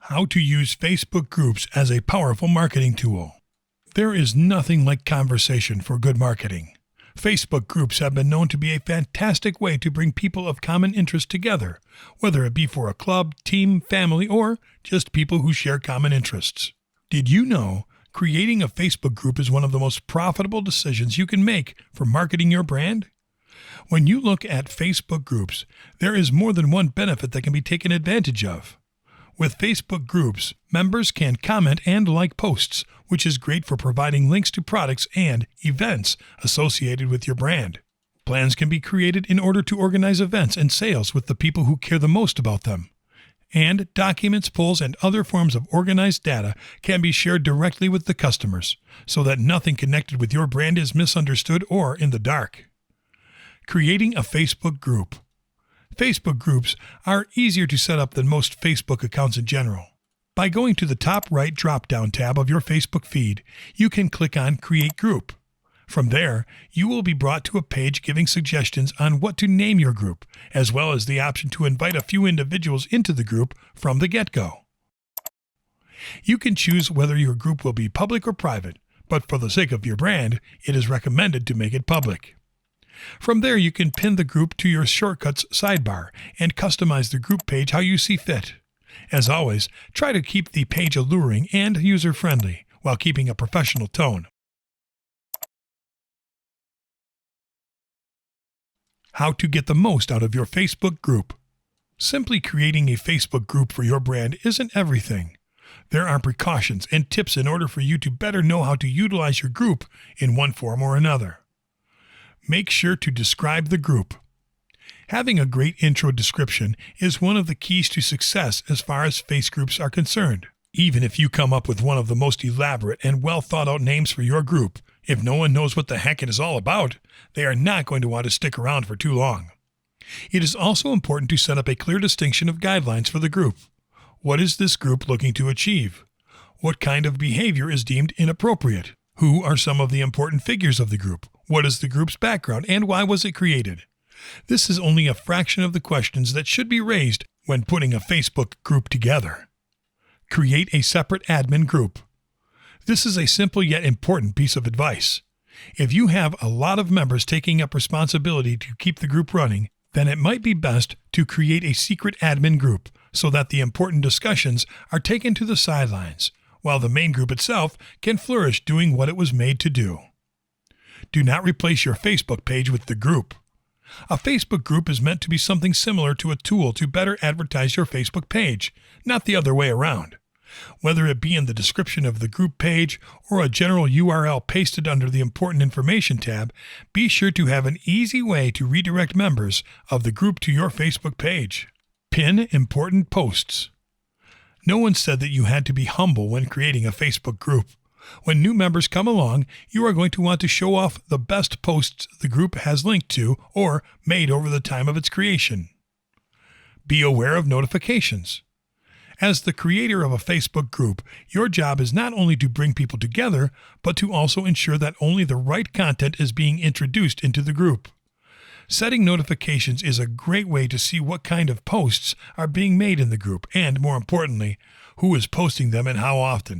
How to use Facebook groups as a powerful marketing tool. There is nothing like conversation for good marketing. Facebook groups have been known to be a fantastic way to bring people of common interest together, whether it be for a club, team, family, or just people who share common interests. Did you know creating a Facebook group is one of the most profitable decisions you can make for marketing your brand? When you look at Facebook groups, there is more than one benefit that can be taken advantage of. With Facebook groups, members can comment and like posts, which is great for providing links to products and events associated with your brand. Plans can be created in order to organize events and sales with the people who care the most about them. And documents, polls, and other forms of organized data can be shared directly with the customers, so that nothing connected with your brand is misunderstood or in the dark. Creating a Facebook group. Facebook groups are easier to set up than most Facebook accounts in general. By going to the top right drop-down tab of your Facebook feed, you can click on Create Group. From there, you will be brought to a page giving suggestions on what to name your group, as well as the option to invite a few individuals into the group from the get-go. You can choose whether your group will be public or private, but for the sake of your brand, it is recommended to make it public. From there, you can pin the group to your Shortcuts sidebar and customize the group page how you see fit. As always, try to keep the page alluring and user-friendly while keeping a professional tone. How to get the most out of your Facebook group. Simply creating a Facebook group for your brand isn't everything. There are precautions and tips in order for you to better know how to utilize your group in one form or another. Make sure to describe the group. Having a great intro description is one of the keys to success as far as face groups are concerned. Even if you come up with one of the most elaborate and well thought out names for your group, if no one knows what the heck it is all about, they are not going to want to stick around for too long. It is also important to set up a clear distinction of guidelines for the group. What is this group looking to achieve? What kind of behavior is deemed inappropriate? Who are some of the important figures of the group? What is the group's background and why was it created? This is only a fraction of the questions that should be raised when putting a Facebook group together. Create a separate admin group. This is a simple yet important piece of advice. If you have a lot of members taking up responsibility to keep the group running, then it might be best to create a secret admin group so that the important discussions are taken to the sidelines, while the main group itself can flourish doing what it was made to do. Do not replace your Facebook page with the group. A Facebook group is meant to be something similar to a tool to better advertise your Facebook page, not the other way around. Whether it be in the description of the group page or a general URL pasted under the Important Information tab, be sure to have an easy way to redirect members of the group to your Facebook page. Pin important posts. No one said that you had to be humble when creating a Facebook group. When new members come along, you are going to want to show off the best posts the group has linked to or made over the time of its creation. Be aware of notifications. As the creator of a Facebook group, your job is not only to bring people together, but to also ensure that only the right content is being introduced into the group. Setting notifications is a great way to see what kind of posts are being made in the group and, more importantly, who is posting them and how often.